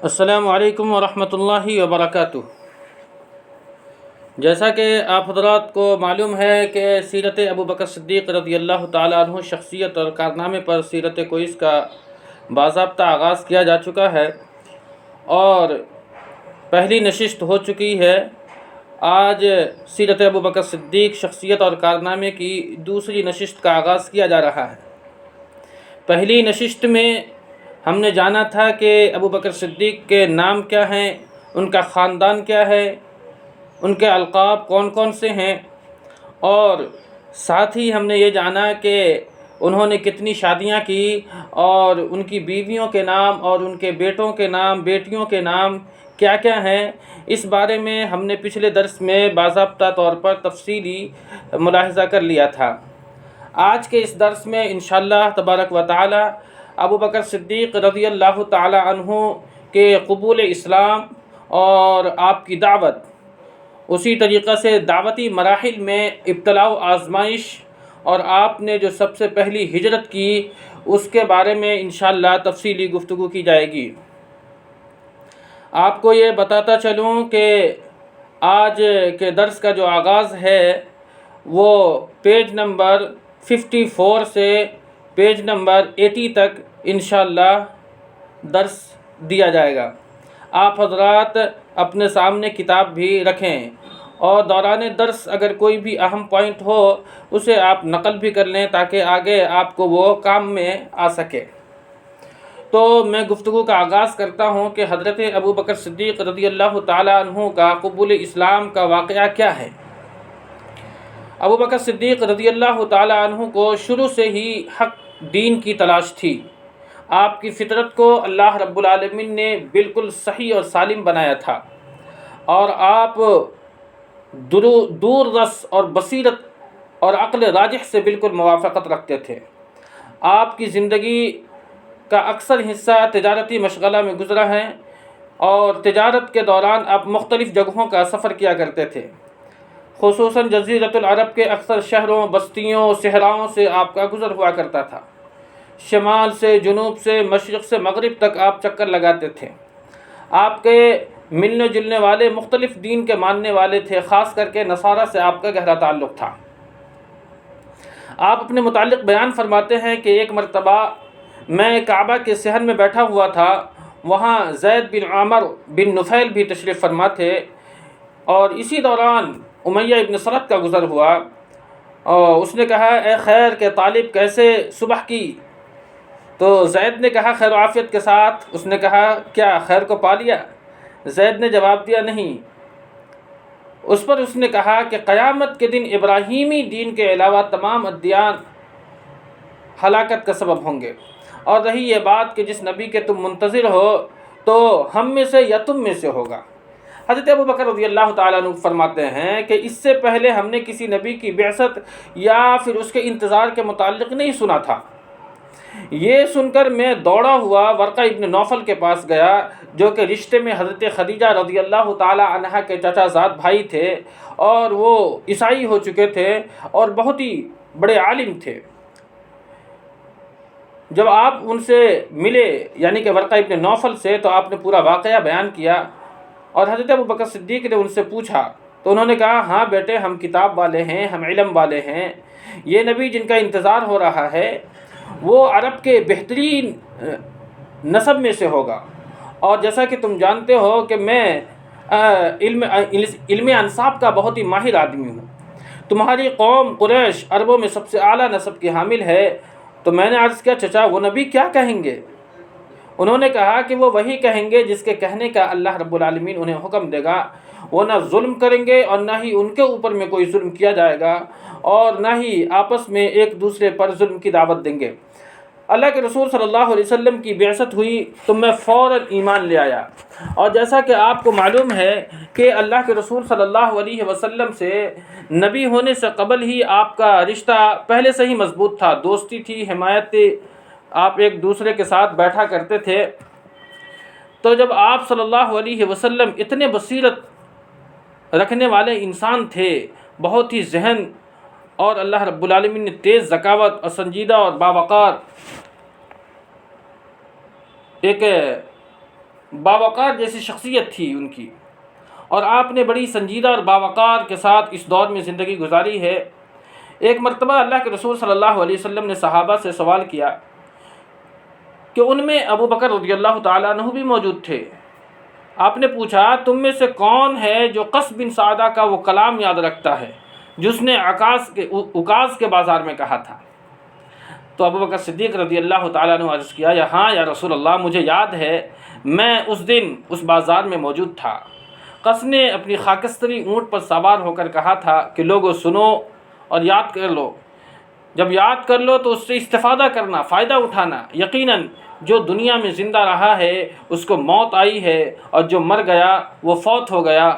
السلام علیکم ورحمۃ اللہ وبرکاتہ۔ جیسا کہ آپ حضرات کو معلوم ہے کہ سیرت ابو بکر صدیق رضی اللہ تعالیٰ عنہ شخصیت اور کارنامے پر سیرت کویس کا باضابطہ آغاز کیا جا چکا ہے اور پہلی نشست ہو چکی ہے۔ آج سیرت ابو بکر صدیق شخصیت اور کارنامے کی دوسری نشست کا آغاز کیا جا رہا ہے۔ پہلی نشست میں ہم نے جانا تھا کہ ابو بکر صدیق کے نام کیا ہیں، ان کا خاندان کیا ہے، ان کے القاب کون کون سے ہیں، اور ساتھ ہی ہم نے یہ جانا کہ انہوں نے کتنی شادیاں کی اور ان کی بیویوں کے نام اور ان کے بیٹوں کے نام، بیٹیوں کے نام کیا کیا ہیں۔ اس بارے میں ہم نے پچھلے درس میں باضابطہ طور پر تفصیلی ملاحظہ کر لیا تھا۔ آج کے اس درس میں انشاءاللہ تبارک و تعالی ابو بکر صدیق رضی اللہ تعالی عنہ کے قبول اسلام اور آپ کی دعوت، اسی طریقے سے دعوتی مراحل میں ابتلاء و آزمائش اور آپ نے جو سب سے پہلی ہجرت کی اس کے بارے میں انشاءاللہ تفصیلی گفتگو کی جائے گی۔ آپ کو یہ بتاتا چلوں کہ آج کے درس کا جو آغاز ہے وہ پیج نمبر 54 سے پیج نمبر 80 تک انشاءاللہ درس دیا جائے گا۔ آپ حضرات اپنے سامنے کتاب بھی رکھیں اور دوران درس اگر کوئی بھی اہم پوائنٹ ہو اسے آپ نقل بھی کر لیں تاکہ آگے آپ کو وہ کام میں آ سکے۔ تو میں گفتگو کا آغاز کرتا ہوں کہ حضرت ابو بکر صدیق رضی اللہ تعالی عنہ کا قبول اسلام کا واقعہ کیا ہے۔ ابو بکر صدیق رضی اللہ تعالی عنہ کو شروع سے ہی حق دین کی تلاش تھی۔ آپ کی فطرت کو اللہ رب العالمین نے بالکل صحیح اور سالم بنایا تھا اور آپ دور رس اور بصیرت اور عقل راجح سے بالکل موافقت رکھتے تھے۔ آپ کی زندگی کا اکثر حصہ تجارتی مشغلہ میں گزرا ہے اور تجارت کے دوران آپ مختلف جگہوں کا سفر کیا کرتے تھے، خصوصاً جزیرۃ العرب کے اکثر شہروں، بستیوں، صحراؤں سے آپ کا گزر ہوا کرتا تھا۔ شمال سے جنوب سے مشرق سے مغرب تک آپ چکر لگاتے تھے۔ آپ کے ملنے جلنے والے مختلف دین کے ماننے والے تھے، خاص کر کے نصارہ سے آپ کا گہرا تعلق تھا۔ آپ اپنے متعلق بیان فرماتے ہیں کہ ایک مرتبہ میں کعبہ کے صحن میں بیٹھا ہوا تھا، وہاں زید بن عامر بن نفیل بھی تشریف فرما تھے اور اسی دوران امیہ ابن سلط کا گزر ہوا اور اس نے کہا اے خیر کے طالب کیسے صبح کی؟ تو زید نے کہا خیر و عافیت کے ساتھ۔ اس نے کہا کیا خیر کو پا لیا؟ زید نے جواب دیا نہیں۔ اس پر اس نے کہا کہ قیامت کے دن ابراہیمی دین کے علاوہ تمام ادیان ہلاکت کا سبب ہوں گے، اور رہی یہ بات کہ جس نبی کے تم منتظر ہو تو ہم میں سے یا تم میں سے ہوگا۔ حضرت ابو بکر رضی اللہ تعالیٰ عنہ فرماتے ہیں کہ اس سے پہلے ہم نے کسی نبی کی بعثت یا پھر اس کے انتظار کے متعلق نہیں سنا تھا۔ یہ سن کر میں دوڑا ہوا ورقہ ابن نوفل کے پاس گیا جو کہ رشتے میں حضرت خدیجہ رضی اللہ تعالی عنہا کے چچا زاد بھائی تھے اور وہ عیسائی ہو چکے تھے اور بہت ہی بڑے عالم تھے۔ جب آپ ان سے ملے یعنی کہ ورقہ ابن نوفل سے تو آپ نے پورا واقعہ بیان کیا اور حضرت ابو بکر صدیق نے ان سے پوچھا تو انہوں نے کہا ہاں بیٹے ہم کتاب والے ہیں، ہم علم والے ہیں، یہ نبی جن کا انتظار ہو رہا ہے وہ عرب کے بہترین نسب میں سے ہوگا، اور جیسا کہ تم جانتے ہو کہ میں علم انساب کا بہت ہی ماہر آدمی ہوں۔ تمہاری قوم قریش عربوں میں سب سے اعلیٰ نسب کی حامل ہے۔ تو میں نے عرض کیا چچا وہ نبی کیا کہیں گے؟ انہوں نے کہا کہ وہ وہی کہیں گے جس کے کہنے کا اللہ رب العالمین انہیں حکم دے گا، وہ نہ ظلم کریں گے اور نہ ہی ان کے اوپر میں کوئی ظلم کیا جائے گا اور نہ ہی آپس میں ایک دوسرے پر ظلم کی دعوت دیں گے۔ اللہ کے رسول صلی اللہ علیہ وسلم کی بعثت ہوئی تو میں فوراً ایمان لے آیا، اور جیسا کہ آپ کو معلوم ہے کہ اللہ کے رسول صلی اللہ علیہ وسلم سے نبی ہونے سے قبل ہی آپ کا رشتہ پہلے سے ہی مضبوط تھا، دوستی تھی، حمایت تھی، آپ ایک دوسرے کے ساتھ بیٹھا کرتے تھے۔ تو جب آپ صلی اللہ علیہ وسلم اتنے بصیرت رکھنے والے انسان تھے، بہت ہی ذہن اور اللہ رب العالمین نے تیز ذکاوت اور سنجیدہ اور باوقار ایک باوقار جیسی شخصیت تھی ان کی، اور آپ نے بڑی سنجیدہ اور باوقار کے ساتھ اس دور میں زندگی گزاری ہے۔ ایک مرتبہ اللہ کے رسول صلی اللہ علیہ وسلم نے صحابہ سے سوال کیا کہ ان میں ابو بکر رضی اللہ تعالیٰ عنہ بھی موجود تھے۔ آپ نے پوچھا تم میں سے کون ہے جو قص بن سعدہ کا وہ کلام یاد رکھتا ہے جس نے عکاظ کے بازار میں کہا تھا؟ تو ابو بکر صدیق رضی اللہ تعالیٰ عنہ عرض کیا ہاں یا رسول اللہ، مجھے یاد ہے، میں اس دن اس بازار میں موجود تھا۔ قص نے اپنی خاکستری اونٹ پر سوار ہو کر کہا تھا کہ لوگوں سنو اور یاد کر لو، جب یاد کر لو تو اس سے استفادہ کرنا، فائدہ اٹھانا۔ یقیناً جو دنیا میں زندہ رہا ہے اس کو موت آئی ہے، اور جو مر گیا وہ فوت ہو گیا،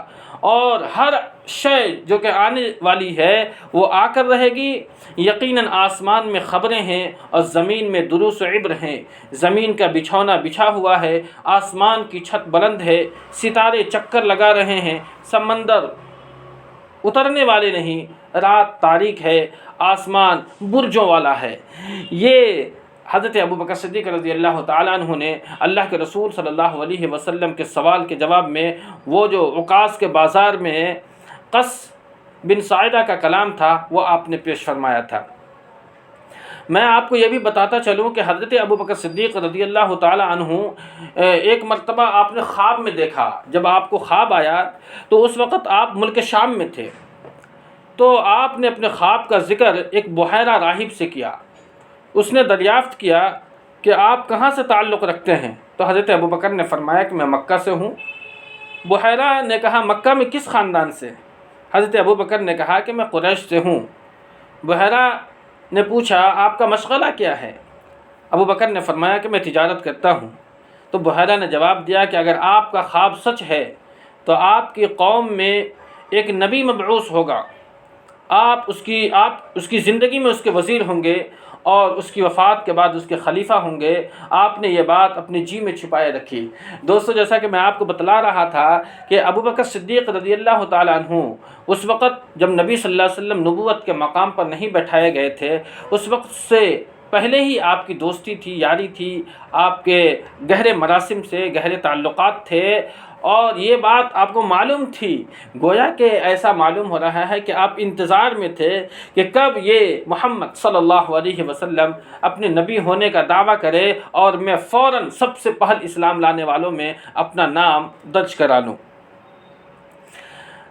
اور ہر شے جو کہ آنے والی ہے وہ آ کر رہے گی۔ یقیناً آسمان میں خبریں ہیں اور زمین میں دروس و عبر ہیں۔ زمین کا بچھونا بچھا ہوا ہے، آسمان کی چھت بلند ہے، ستارے چکر لگا رہے ہیں، سمندر اترنے والے نہیں، رات تاریک ہے، آسمان برجوں والا ہے۔ یہ حضرت ابوبکر صدیق رضی اللہ تعالیٰ عنہ نے اللہ کے رسول صلی اللہ علیہ وسلم کے سوال کے جواب میں وہ جو عکاظ کے بازار میں قص بن سعدہ کا کلام تھا وہ آپ نے پیش فرمایا تھا۔ میں آپ کو یہ بھی بتاتا چلوں کہ حضرت ابوبکر صدیق رضی اللہ تعالیٰ عنہ ایک مرتبہ آپ نے خواب میں دیکھا، جب آپ کو خواب آیا تو اس وقت آپ ملک شام میں تھے، تو آپ نے اپنے خواب کا ذکر ایک بحیرہ راہب سے کیا۔ اس نے دریافت کیا کہ آپ کہاں سے تعلق رکھتے ہیں؟ تو حضرت ابوبکر نے فرمایا کہ میں مکہ سے ہوں۔ بحیرہ نے کہا مکہ میں کس خاندان سے؟ حضرت ابوبکر نے کہا کہ میں قریش سے ہوں۔ بحیرہ نے پوچھا آپ کا مشغلہ کیا ہے؟ ابوبکر نے فرمایا کہ میں تجارت کرتا ہوں۔ تو بحیرہ نے جواب دیا کہ اگر آپ کا خواب سچ ہے تو آپ کی قوم میں ایک نبی مبعوث ہوگا، آپ اس کی زندگی میں اس کے وزیر ہوں گے اور اس کی وفات کے بعد اس کے خلیفہ ہوں گے۔ آپ نے یہ بات اپنے جی میں چھپائے رکھی۔ دوستو، جیسا کہ میں آپ کو بتلا رہا تھا کہ ابوبکر صدیق رضی اللہ تعالیٰ عنہ اس وقت جب نبی صلی اللہ علیہ وسلم نبوت کے مقام پر نہیں بیٹھائے گئے تھے، اس وقت سے پہلے ہی آپ کی دوستی تھی، یاری تھی، آپ کے گہرے مراسم سے گہرے تعلقات تھے، اور یہ بات آپ کو معلوم تھی۔ گویا کہ ایسا معلوم ہو رہا ہے کہ آپ انتظار میں تھے کہ کب یہ محمد صلی اللہ علیہ وسلم اپنے نبی ہونے کا دعویٰ کرے اور میں فوراً سب سے پہل اسلام لانے والوں میں اپنا نام درج کرا لوں۔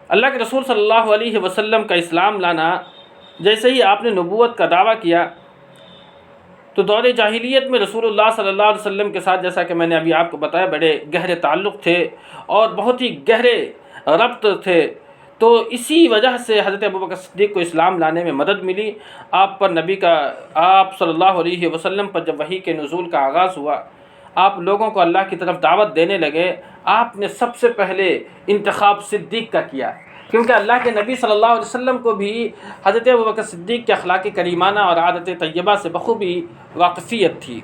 اللہ کے رسول صلی اللہ علیہ وسلم کا اسلام لانا، جیسے ہی آپ نے نبوت کا دعویٰ کیا تو دور جاہلیت میں رسول اللہ صلی اللہ علیہ وسلم کے ساتھ، جیسا کہ میں نے ابھی آپ کو بتایا، بڑے گہرے تعلق تھے اور بہت ہی گہرے ربط تھے۔ تو اسی وجہ سے حضرت ابوبکر صدیق کو اسلام لانے میں مدد ملی۔ آپ صلی اللہ علیہ وسلم پر جب وحی کے نزول کا آغاز ہوا، آپ لوگوں کو اللہ کی طرف دعوت دینے لگے، آپ نے سب سے پہلے انتخاب صدیق کا کیا، کیونکہ اللہ کے نبی صلی اللہ علیہ وسلم کو بھی حضرت ابوبکر صدیق کے اخلاق کریمانہ اور عادت طیبہ سے بخوبی واقفیت تھی۔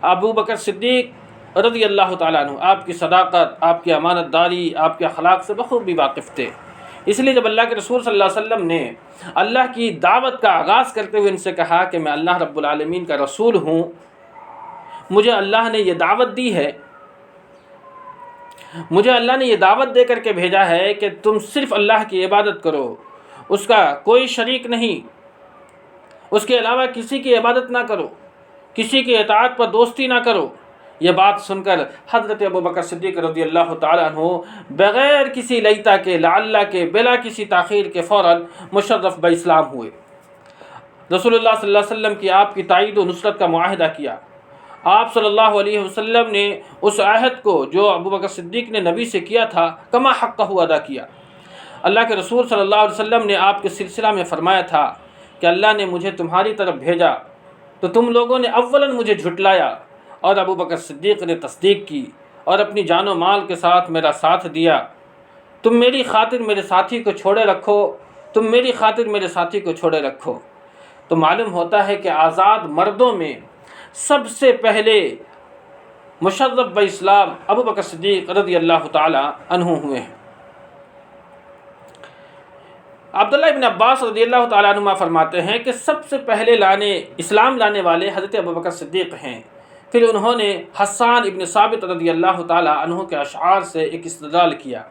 ابوبکر صدیق رضی اللہ تعالیٰ عنہ آپ کی صداقت، آپ کی امانت داری، آپ کے اخلاق سے بخوبی واقف تھے۔ اس لیے جب اللہ کے رسول صلی اللہ علیہ وسلم نے اللہ کی دعوت کا آغاز کرتے ہوئے ان سے کہا کہ میں اللہ رب العالمین کا رسول ہوں، مجھے اللہ نے یہ دعوت دی ہے، مجھے اللہ نے یہ دعوت دے کر کے بھیجا ہے کہ تم صرف اللہ کی عبادت کرو، اس کا کوئی شریک نہیں، اس کے علاوہ کسی کی عبادت نہ کرو، کسی کی اطاعت پر دوستی نہ کرو۔ یہ بات سن کر حضرت ابوبکر صدیق رضی اللہ تعالیٰ عنہ بغیر کسی لیتا کے، لعل کے، بلا کسی تاخیر کے فوراً مشرف باسلام ہوئے۔ رسول اللہ صلی اللہ علیہ وسلم کی آپ کی تائید و نصرت کا معاہدہ کیا۔ آپ صلی اللہ علیہ وسلم نے اس عہد کو جو ابوبکر صدیق نے نبی سے کیا تھا کما حقہ ادا کیا۔ اللہ کے رسول صلی اللہ علیہ وسلم نے آپ کے سلسلہ میں فرمایا تھا کہ اللہ نے مجھے تمہاری طرف بھیجا تو تم لوگوں نے اولاً مجھے جھٹلایا، اور ابوبکر صدیق نے تصدیق کی اور اپنی جان و مال کے ساتھ میرا ساتھ دیا۔ تم میری خاطر میرے ساتھی کو چھوڑے رکھو، تم میری خاطر میرے ساتھی کو چھوڑے رکھو۔ تو معلوم ہوتا ہے کہ آزاد مردوں میں سب سے پہلے مشرف باسلام ابوبکر صدیق رضی اللہ تعالی عنہ ہوئے ہیں۔ عبداللہ ابن عباس رضی اللہ تعالیٰ عنہ فرماتے ہیں کہ سب سے پہلے اسلام لانے والے حضرت ابوبکر صدیق ہیں، پھر انہوں نے حسان ابن ثابت رضی اللہ تعالیٰ عنہ کے اشعار سے ایک استدلال کیا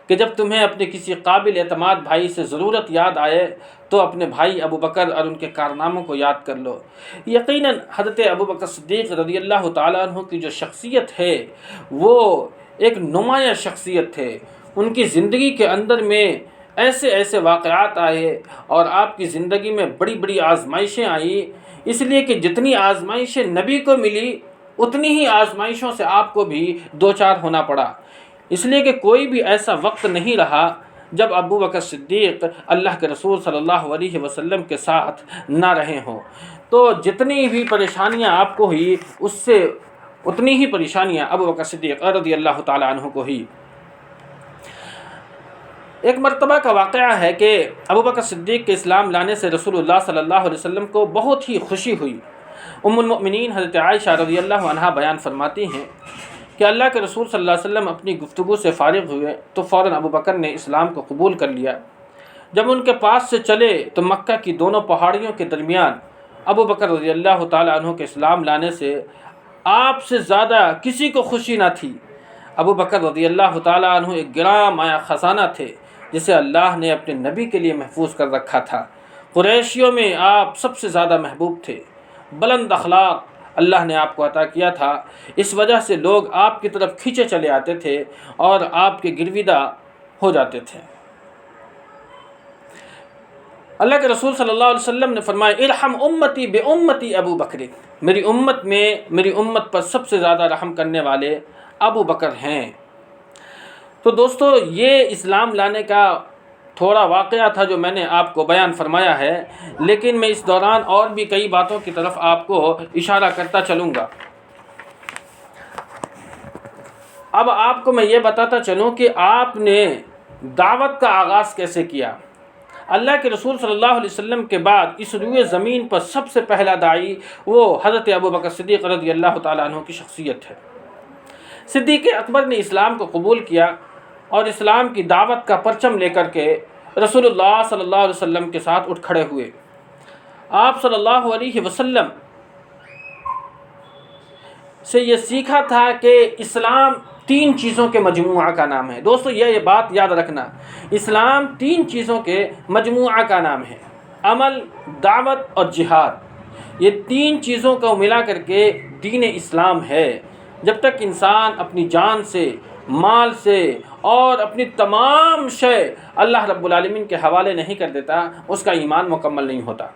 کہ جب تمہیں اپنے کسی قابل اعتماد بھائی سے ضرورت یاد آئے تو اپنے بھائی ابو بکر اور ان کے کارناموں کو یاد کر لو۔ یقیناً حضرت ابو بکر صدیق رضی اللہ تعالیٰ عنہ کی جو شخصیت ہے وہ ایک نمایاں شخصیت ہے۔ ان کی زندگی کے اندر میں ایسے ایسے واقعات آئے اور آپ کی زندگی میں بڑی بڑی آزمائشیں آئیں، اس لیے کہ جتنی آزمائشیں نبی کو ملی اتنی ہی آزمائشوں سے آپ کو بھی دوچار ہونا پڑا، اس لیے کہ کوئی بھی ایسا وقت نہیں رہا جب ابو بکر صدیق اللہ کے رسول صلی اللہ علیہ وسلم کے ساتھ نہ رہے ہوں۔ تو جتنی بھی پریشانیاں آپ کو ہوئی اس سے اتنی ہی پریشانیاں ابو بکر صدیق رضی اللہ تعالیٰ عنہ کو ہوئی۔ ایک مرتبہ کا واقعہ ہے کہ ابو بکر صدیق کے اسلام لانے سے رسول اللہ صلی اللہ علیہ وسلم کو بہت ہی خوشی ہوئی۔ ام المؤمنین حضرت عائشہ رضی اللہ عنہا بیان فرماتی ہیں کہ اللہ کے رسول صلی اللہ علیہ وسلم اپنی گفتگو سے فارغ ہوئے تو فوراً ابو بکر نے اسلام کو قبول کر لیا۔ جب ان کے پاس سے چلے تو مکہ کی دونوں پہاڑیوں کے درمیان ابو بکر رضی اللہ تعالیٰ عنہ کے اسلام لانے سے آپ سے زیادہ کسی کو خوشی نہ تھی۔ ابو بکر رضی اللہ تعالیٰ عنہ ایک گراں مایہ خزانہ تھے جسے اللہ نے اپنے نبی کے لیے محفوظ کر رکھا تھا۔ قریشیوں میں آپ سب سے زیادہ محبوب تھے، بلند اخلاق اللہ نے آپ کو عطا کیا تھا، اس وجہ سے لوگ آپ کی طرف کھینچے چلے آتے تھے اور آپ کے گرویدہ ہو جاتے تھے۔ اللہ کے رسول صلی اللہ علیہ وسلم نے فرمایا ارحم امتی بے امتی ابو بکر، میری امت میں میری امت پر سب سے زیادہ رحم کرنے والے ابو بکر ہیں۔ تو دوستو یہ اسلام لانے کا تھوڑا واقعہ تھا جو میں نے آپ کو بیان فرمایا ہے، لیکن میں اس دوران اور بھی کئی باتوں کی طرف آپ کو اشارہ کرتا چلوں گا۔ اب آپ کو میں یہ بتاتا چلوں کہ آپ نے دعوت کا آغاز کیسے کیا۔ اللہ کے رسول صلی اللہ علیہ وسلم کے بعد اس روئے زمین پر سب سے پہلا داعی وہ حضرت ابو بکر صدیق رضی اللہ تعالیٰ عنہ کی شخصیت ہے۔ صدیق اکبر نے اسلام کو قبول کیا اور اسلام کی دعوت کا پرچم لے کر کے رسول اللہ صلی اللہ علیہ وسلم کے ساتھ اٹھ کھڑے ہوئے۔ آپ صلی اللہ علیہ وسلم سے یہ سیکھا تھا کہ اسلام 3 چیزوں کے مجموعہ کا نام ہے۔ دوستو یہ بات یاد رکھنا، اسلام 3 چیزوں کے مجموعہ کا نام ہے، عمل، دعوت اور جہاد۔ یہ 3 چیزوں کو ملا کر کے دین اسلام ہے۔ جب تک انسان اپنی جان سے، مال سے اور اپنی تمام شے اللہ رب العالمین کے حوالے نہیں کر دیتا اس کا ایمان مکمل نہیں ہوتا۔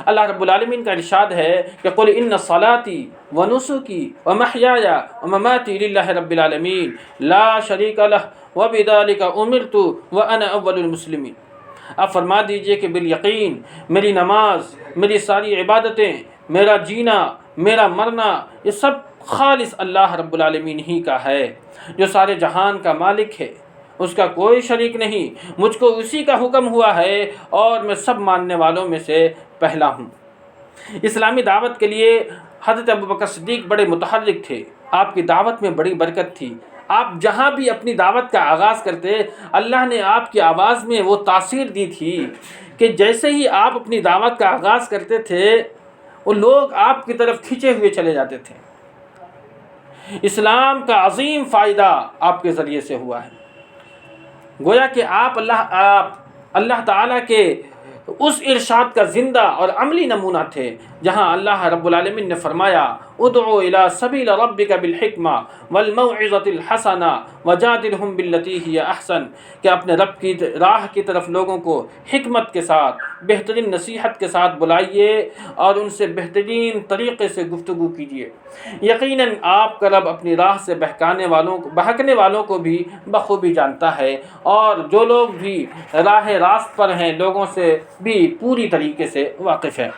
اللہ رب العالمین کا ارشاد ہے کہ قل ان صلاتی و نسکی و محیای و مماتی للہ رب العالمین لا شریک لہ و بذالک امرت وانا اول المسلمین۔ آپ فرما دیجئے کہ بالیقین میری نماز، میری ساری عبادتیں، میرا جینا، میرا مرنا، یہ سب خالص اللہ رب العالمین ہی کا ہے جو سارے جہان کا مالک ہے، اس کا کوئی شریک نہیں، مجھ کو اسی کا حکم ہوا ہے اور میں سب ماننے والوں میں سے پہلا ہوں۔ اسلامی دعوت کے لیے حضرت ابو بکر صدیق بڑے متحرک تھے، آپ کی دعوت میں بڑی برکت تھی۔ آپ جہاں بھی اپنی دعوت کا آغاز کرتے اللہ نے آپ کی آواز میں وہ تاثیر دی تھی کہ جیسے ہی آپ اپنی دعوت کا آغاز کرتے تھے وہ لوگ آپ کی طرف کھینچے ہوئے چلے جاتے تھے۔ اسلام کا عظیم فائدہ آپ کے ذریعے سے ہوا ہے۔ گویا کہ آپ اللہ تعالیٰ کے اس ارشاد کا زندہ اور عملی نمونہ تھے جہاں اللہ رب العالمین نے فرمایا ادعو الی سبیل ربک بالحکمہ والموعظۃ الحسنہ وجادلہم باللتی ہی احسن، کہ اپنے رب کی راہ کی طرف لوگوں کو حکمت کے ساتھ، بہترین نصیحت کے ساتھ بلائیے اور ان سے بہترین طریقے سے گفتگو کیجیے۔ یقیناً آپ کا رب اپنی راہ سے بہکنے والوں کو بھی بخوبی جانتا ہے، اور جو لوگ بھی راہ راست پر ہیں لوگوں سے بھی پوری طریقے سے واقف ہے۔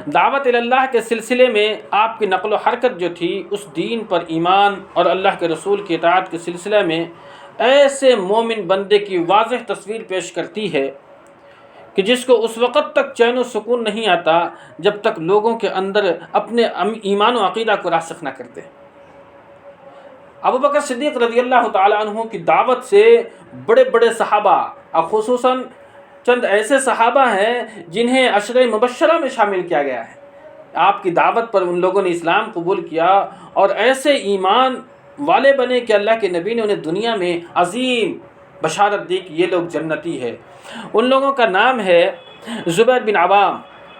دعوت اللہ کے سلسلے میں آپ کی نقل و حرکت جو تھی اس دین پر ایمان اور اللہ کے رسول کی اطاعت کے سلسلے میں ایسے مومن بندے کی واضح تصویر پیش کرتی ہے کہ جس کو اس وقت تک چین و سکون نہیں آتا جب تک لوگوں کے اندر اپنے ایمان و عقیدہ کو راسخ نہ کرتے۔ ابو بکر صدیق رضی اللہ تعالیٰ عنہ کی دعوت سے بڑے بڑے صحابہ، خصوصاً چند ایسے صحابہ ہیں جنہیں عشرہ مبشرہ میں شامل کیا گیا ہے، آپ کی دعوت پر ان لوگوں نے اسلام قبول کیا اور ایسے ایمان والے بنے کہ اللہ کے نبی نے انہیں دنیا میں عظیم بشارت دی کہ یہ لوگ جنتی ہے۔ ان لوگوں کا نام ہے زبیر بن عوام،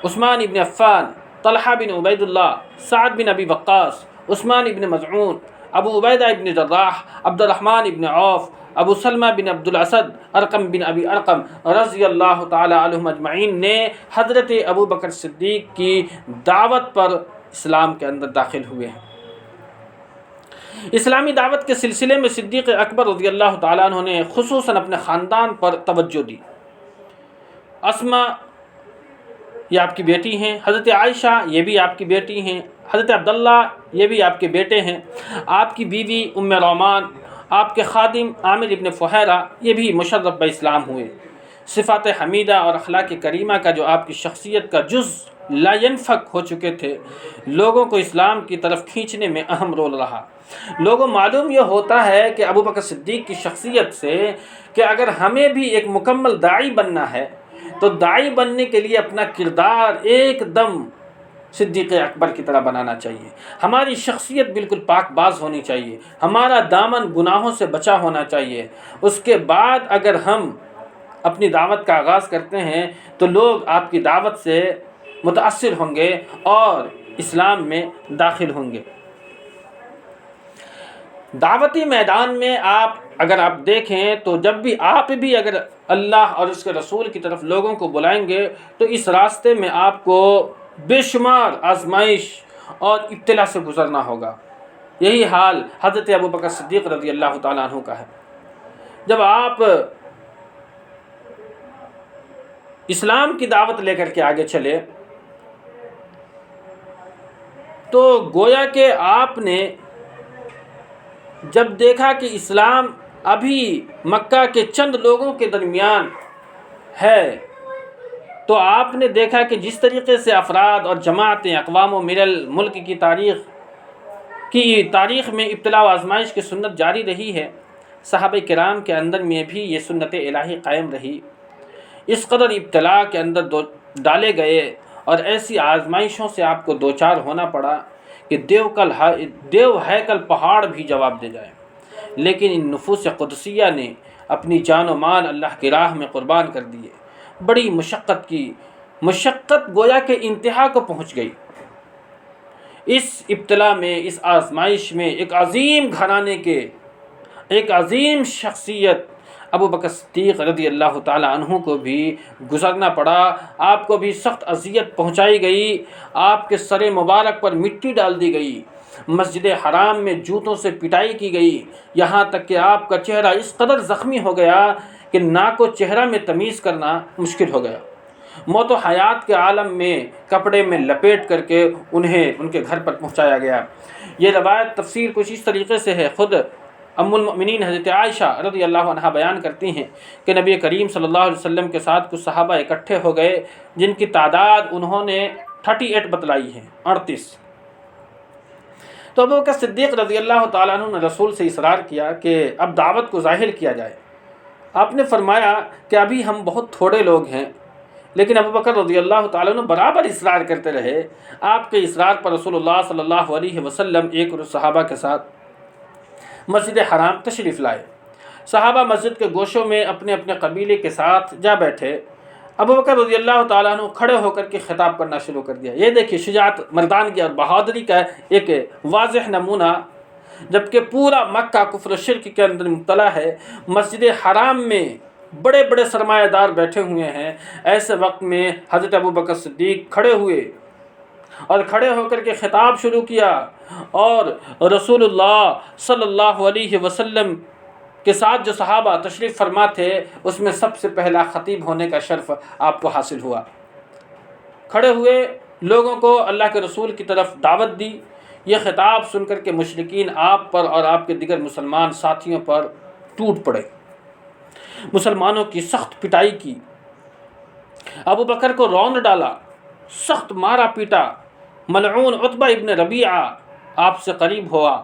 عثمان بن عفان، طلحہ بن عبید اللہ، سعد بن ابی وقاص، عثمان بن مظعون، ابو عبیدہ بن جراح، عبد الرحمن بن عوف، ابو سلمہ بن عبد الاسد، ارقم بن ابی ارقم رضی اللہ تعالی عنہم اجمعین نے حضرت ابو بکر صدیق کی دعوت پر اسلام کے اندر داخل ہوئے ہیں۔ اسلامی دعوت کے سلسلے میں صدیق اکبر رضی اللہ تعالیٰ عنہ نے خصوصاً اپنے خاندان پر توجہ دی۔ اسما یہ آپ کی بیٹی ہیں، حضرت عائشہ یہ بھی آپ کی بیٹی ہیں، حضرت عبداللہ یہ بھی آپ کے بیٹے ہیں، آپ کی بیوی ام رومان، آپ کے خادم عامر ابن فہیرہ یہ بھی مشرف باسلام ہوئے۔ صفات حمیدہ اور اخلاق کریمہ کا جو آپ کی شخصیت کا جز لا ينفک ہو چکے تھے، لوگوں کو اسلام کی طرف کھینچنے میں اہم رول رہا۔ لوگوں معلوم یہ ہوتا ہے کہ ابو بکر صدیق کی شخصیت سے کہ اگر ہمیں بھی ایک مکمل داعی بننا ہے تو داعی بننے کے لیے اپنا کردار ایک دم صدیق اکبر کی طرح بنانا چاہیے، ہماری شخصیت بالکل پاک باز ہونی چاہیے، ہمارا دامن گناہوں سے بچا ہونا چاہیے۔ اس کے بعد اگر ہم اپنی دعوت کا آغاز کرتے ہیں تو لوگ آپ کی دعوت سے متاثر ہوں گے اور اسلام میں داخل ہوں گے۔ دعوتی میدان میں اگر آپ دیکھیں تو جب بھی آپ بھی اگر اللہ اور اس کے رسول کی طرف لوگوں کو بلائیں گے تو اس راستے میں آپ کو بے شمار آزمائش اور ابتلا سے گزرنا ہوگا۔ یہی حال حضرت ابو بکر صدیق رضی اللہ تعالیٰ عنہ کا ہے۔ جب آپ اسلام کی دعوت لے کر کے آگے چلے تو گویا کہ آپ نے جب دیکھا کہ اسلام ابھی مکہ کے چند لوگوں کے درمیان ہے تو آپ نے دیکھا کہ جس طریقے سے افراد اور جماعتیں اقوام و ملل ملک کی تاریخ میں ابتلا و آزمائش کی سنت جاری رہی ہے، صحابہ کرام کے اندر میں بھی یہ سنت الہی قائم رہی۔ اس قدر ابتلا کے اندر ڈالے گئے اور ایسی آزمائشوں سے آپ کو دوچار ہونا پڑا کہ دیو ہیکل پہاڑ بھی جواب دے جائے، لیکن ان نفوس قدسیہ نے اپنی جان و مال اللہ کی راہ میں قربان کر دیے۔ بڑی مشقت کی، مشقت گویا کہ انتہا کو پہنچ گئی۔ اس ابتلا میں، اس آزمائش میں ایک عظیم گھرانے کے ایک عظیم شخصیت ابو بکر صدیق رضی اللہ تعالیٰ عنہ کو بھی گزرنا پڑا۔ آپ کو بھی سخت اذیت پہنچائی گئی، آپ کے سر مبارک پر مٹی ڈال دی گئی، مسجد حرام میں جوتوں سے پٹائی کی گئی، یہاں تک کہ آپ کا چہرہ اس قدر زخمی ہو گیا کہ ناک و چہرہ میں تمیز کرنا مشکل ہو گیا۔ موت و حیات کے عالم میں کپڑے میں لپیٹ کر کے انہیں ان کے گھر پر پہنچایا گیا۔ یہ روایت تفسیر کچھ اس طریقے سے ہے، خود ام المؤمنین حضرت عائشہ رضی اللہ عنہا بیان کرتی ہیں کہ نبی کریم صلی اللہ علیہ وسلم کے ساتھ کچھ صحابہ اکٹھے ہو گئے جن کی تعداد انہوں نے 38 بتلائی ہے، 38۔ تو ابو بکر صدیق رضی اللہ تعالیٰ عنہ نے رسول سے اصرار کیا کہ اب دعوت کو ظاہر کیا جائے۔ آپ نے فرمایا کہ ابھی ہم بہت تھوڑے لوگ ہیں، لیکن ابو بکر رضی اللہ تعالیٰ عنہ برابر اصرار کرتے رہے۔ آپ کے اصرار پر رسول اللہ صلی اللہ علیہ وسلم ایک روز صحابہ کے ساتھ مسجد حرام تشریف لائے۔ صحابہ مسجد کے گوشوں میں اپنے اپنے قبیلے کے ساتھ جا بیٹھے۔ ابو بکر رضی اللہ تعالیٰ عنہ کھڑے ہو کر کے خطاب کرنا شروع کر دیا۔ یہ دیکھیے شجاعت، مردانگی اور بہادری کا ایک واضح نمونہ۔ جبکہ پورا مکہ کفر و شرک کے اندر مبتلا ہے، مسجد حرام میں بڑے بڑے سرمایہ دار بیٹھے ہوئے ہیں، ایسے وقت میں حضرت ابو بکر صدیق کھڑے ہوئے اور کھڑے ہو کر کے خطاب شروع کیا، اور رسول اللہ صلی اللہ علیہ وسلم کے ساتھ جو صحابہ تشریف فرما تھے اس میں سب سے پہلا خطیب ہونے کا شرف آپ کو حاصل ہوا۔ کھڑے ہوئے لوگوں کو اللہ کے رسول کی طرف دعوت دی۔ یہ خطاب سن کر کے مشرکین آپ پر اور آپ کے دیگر مسلمان ساتھیوں پر ٹوٹ پڑے، مسلمانوں کی سخت پٹائی کی، ابو بکر کو روند ڈالا، سخت مارا پیٹا۔ ملعون عتبہ ابن ربیعہ آپ سے قریب ہوا،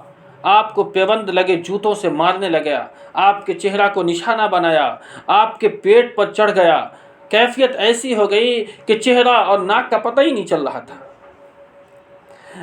آپ کو پیوند لگے جوتوں سے مارنے لگا، آپ کے چہرہ کو نشانہ بنایا، آپ کے پیٹ پر چڑھ گیا۔ کیفیت ایسی ہو گئی کہ چہرہ اور ناک کا پتہ ہی نہیں چل رہا تھا۔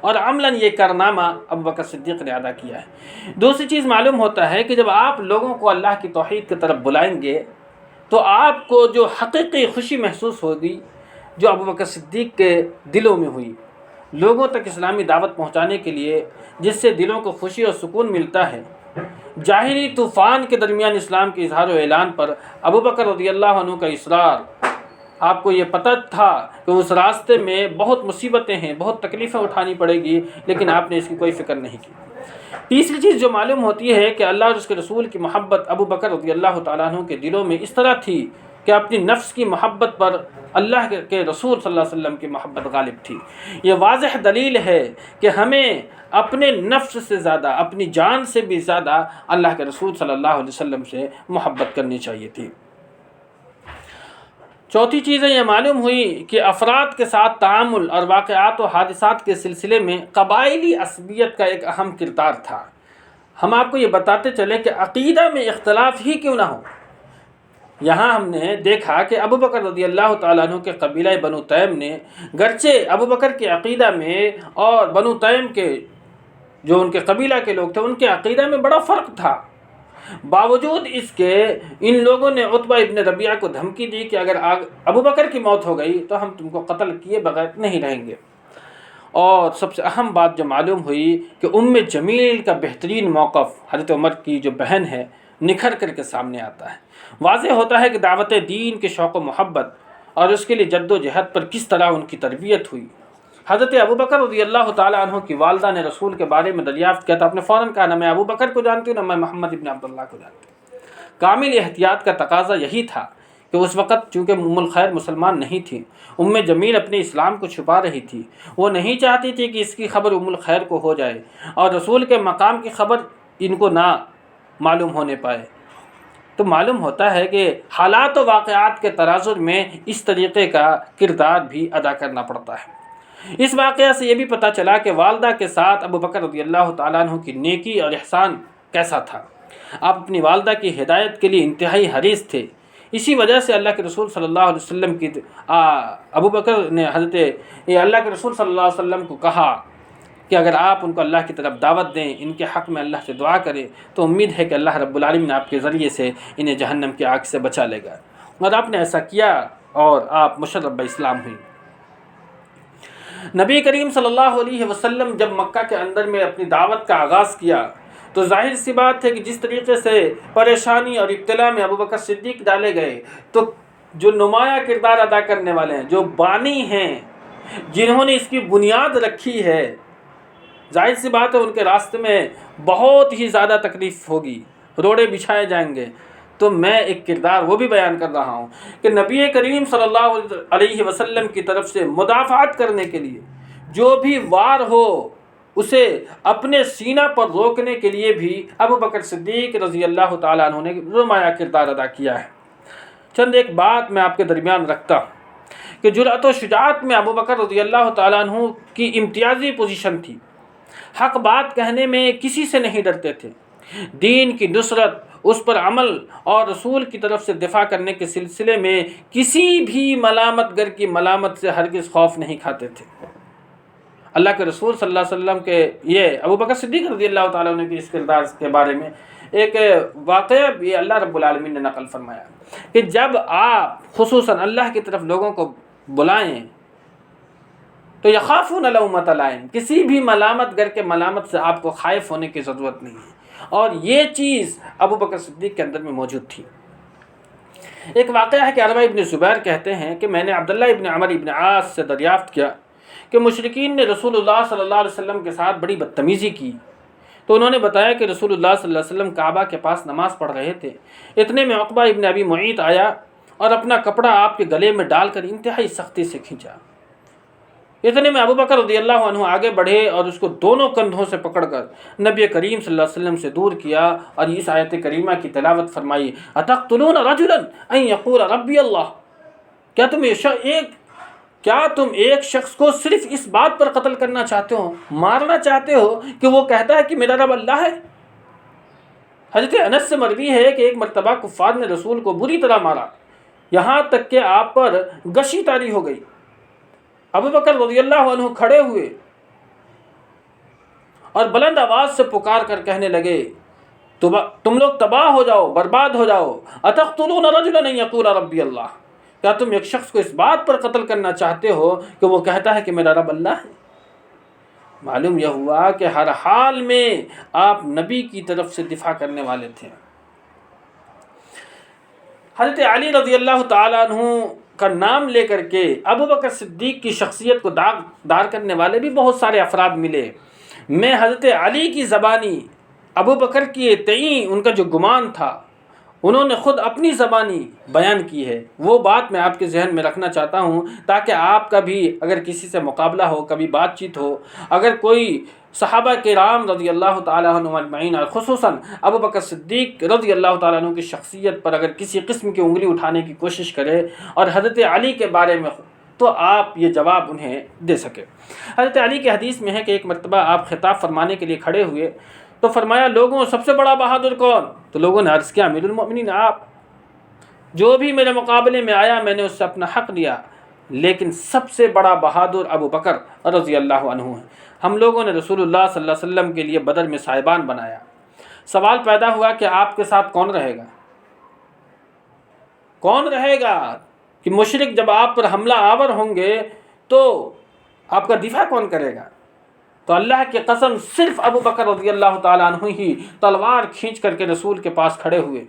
اور عملاً یہ کارنامہ ابو بکر صدیق نے ادا کیا ہے۔ دوسری چیز معلوم ہوتا ہے کہ جب آپ لوگوں کو اللہ کی توحید کی طرف بلائیں گے تو آپ کو جو حقیقی خوشی محسوس ہوگی جو ابو بکر صدیق کے دلوں میں ہوئی، لوگوں تک اسلامی دعوت پہنچانے کے لیے جس سے دلوں کو خوشی اور سکون ملتا ہے، ظاہری طوفان کے درمیان اسلام کے اظہار و اعلان پر ابو بکر رضی اللہ عنہ کا اصرار۔ آپ کو یہ پتہ تھا کہ اس راستے میں بہت مصیبتیں ہیں، بہت تکلیفیں اٹھانی پڑے گی، لیکن آپ نے اس کی کوئی فکر نہیں کی۔ تیسری چیز جو معلوم ہوتی ہے کہ اللہ اور اس کے رسول کی محبت ابو بکر رضی اللہ تعالیٰ عنہ کے دلوں میں اس طرح تھی کہ اپنی نفس کی محبت پر اللہ کے رسول صلی اللہ علیہ وسلم کی محبت غالب تھی۔ یہ واضح دلیل ہے کہ ہمیں اپنے نفس سے زیادہ، اپنی جان سے بھی زیادہ اللہ کے رسول صلی اللہ علیہ وسلم سے محبت کرنی چاہیے تھی۔ چوتھی چیزیں یہ معلوم ہوئی کہ افراد کے ساتھ تعامل اور واقعات و حادثات کے سلسلے میں قبائلی عصبیت کا ایک اہم کردار تھا۔ ہم آپ کو یہ بتاتے چلیں کہ عقیدہ میں اختلاف ہی کیوں نہ ہو، یہاں ہم نے دیکھا کہ ابو بکر رضی اللہ تعالیٰ عنہ کے قبیلہ بنو تیم نے، گرچہ ابو بکر کے عقیدہ میں اور بنو تیم کے جو ان کے قبیلہ کے لوگ تھے ان کے عقیدہ میں بڑا فرق تھا، باوجود اس کے ان لوگوں نے عتبہ ابن ربیعہ کو دھمکی دی کہ اگر ابو بکر کی موت ہو گئی تو ہم تم کو قتل کیے بغیر نہیں رہیں گے۔ اور سب سے اہم بات جو معلوم ہوئی کہ جمیل کا بہترین موقف حضرت عمر کی جو بہن ہے نکھر کر کے سامنے آتا ہے۔ واضح ہوتا ہے کہ دعوت دین کے شوق و محبت اور اس کے لیے جد و جہد پر کس طرح ان کی تربیت ہوئی۔ حضرت ابو بکر رضی اللہ تعالیٰ عنہ کی والدہ نے رسول کے بارے میں دریافت کیا تو آپ نے فوراً کہا، نہ میں ابو بکر کو جانتی ہوں، نہ میں محمد ابن عبداللہ کو جانتی ہوں۔ کامل احتیاط کا تقاضا یہی تھا کہ اس وقت چونکہ ام الخیر مسلمان نہیں تھی، جمیل اپنے اسلام کو چھپا رہی تھی، وہ نہیں چاہتی تھی کہ اس کی خبر ام الخیر کو ہو جائے اور رسول کے مقام کی خبر ان کو نہ معلوم ہونے پائے۔ تو معلوم ہوتا ہے کہ حالات و واقعات کے تناظر میں اس طریقے کا کردار بھی ادا کرنا پڑتا ہے۔ اس واقعہ سے یہ بھی پتہ چلا کہ والدہ کے ساتھ ابو بکر رضی اللہ تعالیٰ عنہ کی نیکی اور احسان کیسا تھا۔ آپ اپنی والدہ کی ہدایت کے لیے انتہائی حریص تھے۔ اسی وجہ سے اللہ کے رسول صلی اللہ علیہ وسلم کی ابو بکر نے اللہ کے رسول صلی اللہ علیہ وسلم کو کہا کہ اگر آپ ان کو اللہ کی طرف دعوت دیں، ان کے حق میں اللہ سے دعا کریں تو امید ہے کہ اللہ رب العالمین آپ کے ذریعے سے انہیں جہنم کی آگ سے بچا لے گا۔ اور آپ نے ایسا کیا اور آپ مشرف اسلام ہوئی۔ نبی کریم صلی اللہ علیہ وسلم جب مکہ کے اندر میں اپنی دعوت کا آغاز کیا تو ظاہر سی بات ہے کہ جس طریقے سے پریشانی اور ابتلا میں ابو بکر صدیق ڈالے گئے تو جو نمایاں کردار ادا کرنے والے ہیں، جو بانی ہیں، جنہوں نے اس کی بنیاد رکھی ہے، ظاہر سی بات ہے ان کے راستے میں بہت ہی زیادہ تکلیف ہوگی، روڑے بچھائے جائیں گے۔ تو میں ایک کردار وہ بھی بیان کر رہا ہوں کہ نبی کریم صلی اللہ علیہ وسلم کی طرف سے مدافعت کرنے کے لیے جو بھی وار ہو اسے اپنے سینہ پر روکنے کے لیے بھی ابو بکر صدیق رضی اللہ تعالیٰ عنہ نے نمایاں کردار ادا کیا ہے۔ چند ایک بات میں آپ کے درمیان رکھتا ہوں کہ جرأت و شجاعت میں ابو بکر رضی اللہ تعالیٰ عنہ کی امتیازی پوزیشن تھی۔ حق بات کہنے میں کسی سے نہیں ڈرتے تھے، دین کی نصرت، اس پر عمل اور رسول کی طرف سے دفاع کرنے کے سلسلے میں کسی بھی ملامت گر کی ملامت سے ہرگز خوف نہیں کھاتے تھے۔ اللہ کے رسول صلی اللہ علیہ وسلم کے یہ ابو بکر صدیق رضی اللہ تعالیٰ عنہ کی اس کردار کے بارے میں ایک واقعہ بھی اللہ رب العالمین نے نقل فرمایا کہ جب آپ خصوصاً اللہ کی طرف لوگوں کو بلائیں تو یخافون لومۃ لائم، کسی بھی ملامت گر کے ملامت سے آپ کو خائف ہونے کی ضرورت نہیں ہے، اور یہ چیز ابو بکر صدیق کے اندر میں موجود تھی۔ ایک واقعہ ہے کہ عروہ ابن زبیر کہتے ہیں کہ میں نے عبداللہ ابن عمر ابن عاص سے دریافت کیا کہ مشرکین نے رسول اللہ صلی اللہ علیہ وسلم کے ساتھ بڑی بدتمیزی کی، تو انہوں نے بتایا کہ رسول اللہ صلی اللہ علیہ وسلم کعبہ کے پاس نماز پڑھ رہے تھے، اتنے میں عقبہ ابن ابی معیط آیا اور اپنا کپڑا آپ کے گلے میں ڈال کر انتہائی سختی سے کھینچا۔ اتنے میں ابو بکر رضی اللہ عنہ آگے بڑھے اور اس کو دونوں کندھوں سے پکڑ کر نبی کریم صلی اللہ علیہ وسلم سے دور کیا اور اس آیت کریمہ کی تلاوت فرمائی، اتقتلون رجلا ان یقول ربی اللہ، کیا تم ایک شخص کو صرف اس بات پر قتل کرنا چاہتے ہو، مارنا چاہتے ہو کہ وہ کہتا ہے کہ میرا رب اللہ ہے؟ حضرت انس سے مروی ہے کہ ایک مرتبہ کفار نے رسول کو بری طرح مارا، یہاں تک کہ آپ پر غشی طاری ہو گئی۔ ابو بکر رضی اللہ عنہ کھڑے ہوئے اور بلند آواز سے پکار کر کہنے لگے تم لوگ تباہ ہو جاؤ، برباد ہو جاؤ، اتقتلون رجلا ان یقول ربی اللہ، کیا تم ایک شخص کو اس بات پر قتل کرنا چاہتے ہو کہ وہ کہتا ہے کہ میرا رب اللہ ہے؟ معلوم یہ ہوا کہ ہر حال میں آپ نبی کی طرف سے دفاع کرنے والے تھے۔ حضرت علی رضی اللہ تعالیٰ عنہ کا نام لے کر کے ابو بکر صدیق کی شخصیت کو داغدار کرنے والے بھی بہت سارے افراد ملے۔ میں حضرت علی کی زبانی ابو بکر کی تئیں ان کا جو گمان تھا انہوں نے خود اپنی زبانی بیان کی ہے، وہ بات میں آپ کے ذہن میں رکھنا چاہتا ہوں تاکہ آپ کا بھی اگر کسی سے مقابلہ ہو، کبھی بات چیت ہو، اگر کوئی صحابہ کرام رضی اللہ تعالیٰ عنہ اجمعین اور خصوصاً ابو بکر صدیق رضی اللہ تعالیٰ عنہ کی شخصیت پر اگر کسی قسم کی انگلی اٹھانے کی کوشش کرے اور حضرت علی کے بارے میں تو آپ یہ جواب انہیں دے سکے۔ حضرت علی کی حدیث میں ہے کہ ایک مرتبہ آپ خطاب فرمانے کے لیے کھڑے ہوئے تو فرمایا لوگوں سب سے بڑا بہادر کون؟ تو لوگوں نے عرض کیا امیر المؤمنین آپ، جو بھی میرے مقابلے میں آیا میں نے اس سے اپنا حق لیا، لیکن سب سے بڑا بہادر ابو بکر رضی اللہ عنہ ہے۔ ہم لوگوں نے رسول اللہ صلی اللہ علیہ وسلم کے لیے بدر میں صاحبان بنایا۔ سوال پیدا ہوا کہ آپ کے ساتھ کون رہے گا؟ کون رہے گا کہ مشرک جب آپ پر حملہ آور ہوں گے تو آپ کا دفاع کون کرے گا؟ تو اللہ کی قسم صرف ابو بکر رضی اللہ تعالیٰ عنہ ہی تلوار کھینچ کر کے رسول کے پاس کھڑے ہوئے۔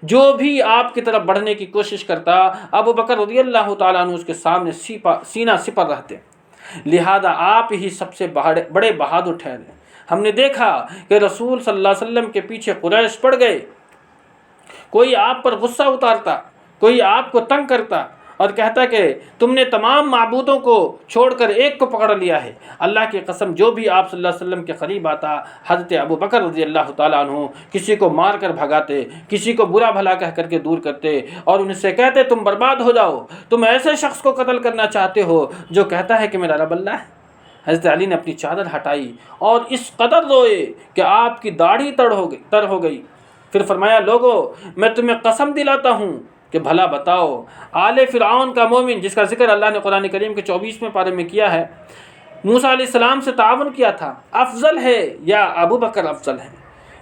جو بھی آپ کی طرف بڑھنے کی کوشش کرتا ابو بکر رضی اللہ تعالیٰ عنہ اس کے سامنے سینہ سپر رہتے، لہذا آپ ہی سب سے بڑے بہادر ٹھہرے۔ ہم نے دیکھا کہ رسول صلی اللہ علیہ وسلم کے پیچھے قریش پڑ گئے، کوئی آپ پر غصہ اتارتا، کوئی آپ کو تنگ کرتا اور کہتا کہ تم نے تمام معبودوں کو چھوڑ کر ایک کو پکڑ لیا ہے۔ اللہ کی قسم جو بھی آپ صلی اللہ علیہ وسلم کے قریب آتا حضرت ابو بکر رضی اللہ تعالیٰ عنہ کسی کو مار کر بھگاتے، کسی کو برا بھلا کہہ کر کے دور کرتے اور ان سے کہتے تم برباد ہو جاؤ، تم ایسے شخص کو قتل کرنا چاہتے ہو جو کہتا ہے کہ میرا رب اللہ ہے۔ حضرت علی نے اپنی چادر ہٹائی اور اس قدر روئے کہ آپ کی داڑھی تر ہو گئی۔ پھر فرمایا لوگو میں تمہیں قسم دلاتا ہوں کہ بھلا بتاؤ آل فرعون کا مومن جس کا ذکر اللہ نے قرآن کریم کے 24ویں پارے میں کیا ہے، موسیٰ علیہ السلام سے تعاون کیا تھا، افضل ہے یا ابو بکر افضل ہے؟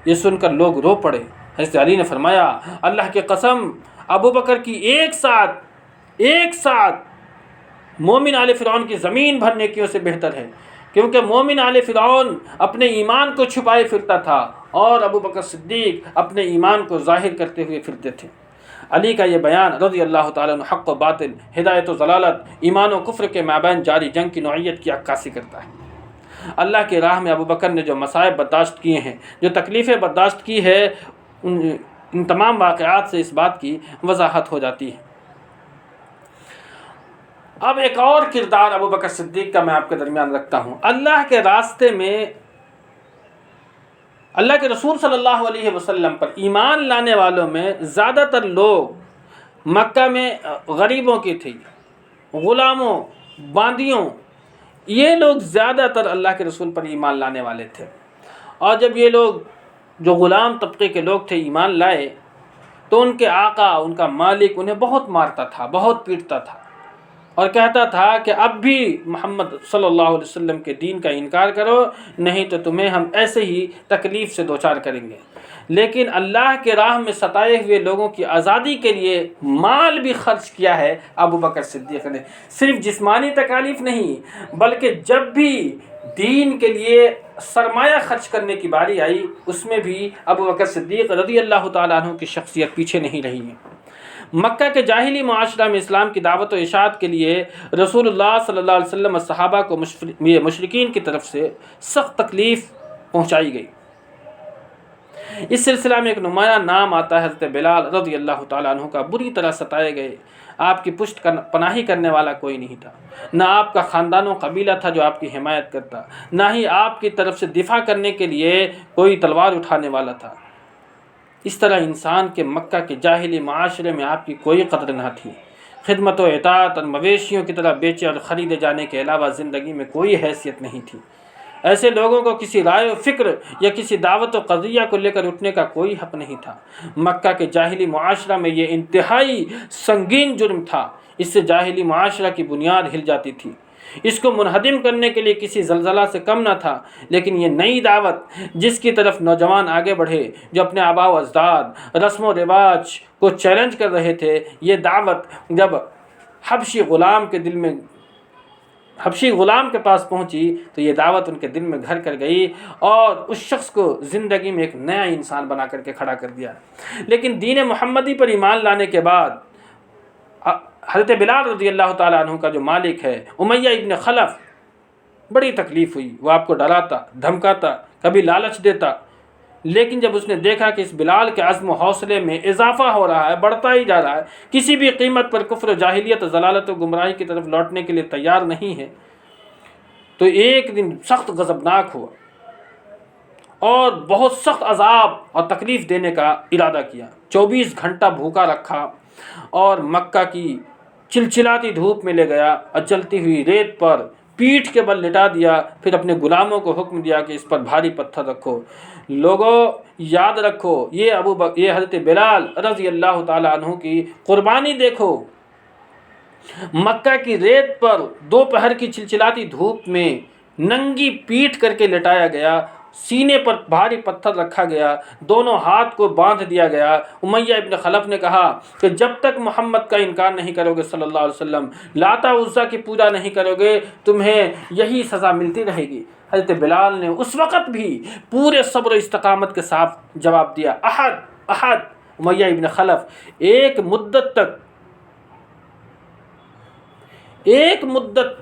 یہ سن کر لوگ رو پڑے۔ حضرت علی نے فرمایا اللہ کی قسم ابو بکر کی ایک ساتھ مومن آل فرعون کی زمین بھر نیکیوں سے بہتر ہے، کیونکہ مومن آل فرعون اپنے ایمان کو چھپائے پھرتا تھا اور ابو بکر صدیق اپنے ایمان کو ظاہر کرتے ہوئے پھرتے تھے۔ علی کا یہ بیان رضی اللہ تعالیٰ عنہ حق و باطل، ہدایت و ضلالت، ایمان و کفر کے مابین جاری جنگ کی نوعیت کی عکاسی کرتا ہے۔ اللہ کی راہ میں ابو بکر نے جو مصائب برداشت کیے ہیں، جو تکلیفیں برداشت کی ہے، ان تمام واقعات سے اس بات کی وضاحت ہو جاتی ہے۔ اب ایک اور کردار ابو بکر صدیق کا میں آپ کے درمیان رکھتا ہوں۔ اللہ کے راستے میں اللہ کے رسول صلی اللہ علیہ وسلم پر ایمان لانے والوں میں زیادہ تر لوگ مکہ میں غریبوں کی تھے، غلاموں، باندیوں، یہ لوگ زیادہ تر اللہ کے رسول پر ایمان لانے والے تھے۔ اور جب یہ لوگ جو غلام طبقے کے لوگ تھے ایمان لائے تو ان کے آقا، ان کا مالک انہیں بہت مارتا تھا، بہت پیٹتا تھا اور کہتا تھا کہ اب بھی محمد صلی اللہ علیہ وسلم کے دین کا انکار کرو، نہیں تو تمہیں ہم ایسے ہی تکلیف سے دوچار کریں گے۔ لیکن اللہ کے راہ میں ستائے ہوئے لوگوں کی آزادی کے لیے مال بھی خرچ کیا ہے ابو بکر صدیق نے، صرف جسمانی تکالیف نہیں بلکہ جب بھی دین کے لیے سرمایہ خرچ کرنے کی باری آئی اس میں بھی ابو بکر صدیق رضی اللہ تعالیٰ عنہ کی شخصیت پیچھے نہیں رہی ہے۔ مکہ کے جاہلی معاشرہ میں اسلام کی دعوت و اشاعت کے لیے رسول اللہ صلی اللہ علیہ وسلم اور صحابہ کو مشرکین کی طرف سے سخت تکلیف پہنچائی گئی۔ اس سلسلہ میں ایک نمایاں نام آتا ہے حضرت بلال رضی اللہ تعالیٰ عنہ کا۔ بری طرح ستائے گئے، آپ کی پشت پناہی کرنے والا کوئی نہیں تھا، نہ آپ کا خاندان و قبیلہ تھا جو آپ کی حمایت کرتا، نہ ہی آپ کی طرف سے دفاع کرنے کے لیے کوئی تلوار اٹھانے والا تھا۔ اس طرح انسان کے مکہ کے جاہلی معاشرے میں آپ کی کوئی قدر نہ تھی، خدمت و اطاعت اور مویشیوں کی طرح بیچے اور خریدے جانے کے علاوہ زندگی میں کوئی حیثیت نہیں تھی۔ ایسے لوگوں کو کسی رائے و فکر یا کسی دعوت و قضیہ کو لے کر اٹھنے کا کوئی حق نہیں تھا۔ مکہ کے جاہلی معاشرہ میں یہ انتہائی سنگین جرم تھا، اس سے جاہلی معاشرہ کی بنیاد ہل جاتی تھی۔ اس کو منہدم کرنے کے لیے کسی زلزلہ سے کم نہ تھا، لیکن یہ نئی دعوت جس کی طرف نوجوان آگے بڑھے، جو اپنے آباء و اجداد رسم و رواج کو چیلنج کر رہے تھے، یہ دعوت جب حبشی غلام کے پاس پہنچی تو یہ دعوت ان کے دل میں گھر کر گئی اور اس شخص کو زندگی میں ایک نیا انسان بنا کر کے کھڑا کر دیا۔ لیکن دین محمدی پر ایمان لانے کے بعد حضرت بلال رضی اللہ تعالیٰ عنہ کا جو مالک ہے امیہ ابن خلف، بڑی تکلیف ہوئی، وہ آپ کو ڈراتا دھمکاتا، کبھی لالچ دیتا، لیکن جب اس نے دیکھا کہ اس بلال کے عزم و حوصلے میں اضافہ ہو رہا ہے، بڑھتا ہی جا رہا ہے، کسی بھی قیمت پر کفر و جاہلیت و ضلالت و گمراہی کی طرف لوٹنے کے لیے تیار نہیں ہے، تو ایک دن سخت غضبناک ہوا اور بہت سخت عذاب اور تکلیف دینے کا ارادہ کیا۔ 24 گھنٹہ بھوکا رکھا اور مکہ کی چلچلاتی دھوپ میں لے گیا اور چلتی ہوئی ریت پر پیٹھ کے بل لٹا دیا، پھر اپنے غلاموں کو حکم دیا کہ اس پر بھاری پتھر رکھو۔ لوگوں یاد رکھو، یہ حضرت بلال رضی اللہ تعالیٰ عنہ کی قربانی دیکھو۔ مکہ کی ریت پر دوپہر کی چلچلاتی دھوپ میں ننگی پیٹھ کر کے لٹایا گیا، سینے پر بھاری پتھر رکھا گیا، دونوں ہاتھ کو باندھ دیا گیا۔ امیہ ابن خلف نے کہا کہ جب تک محمد کا انکار نہیں کرو گے صلی اللہ علیہ وسلم، لاتا عزا کی پوجا نہیں کرو گے، تمہیں یہی سزا ملتی رہے گی۔ حضرت بلال نے اس وقت بھی پورے صبر و استقامت کے ساتھ جواب دیا، احد احد۔ امیہ ابن خلف ایک مدت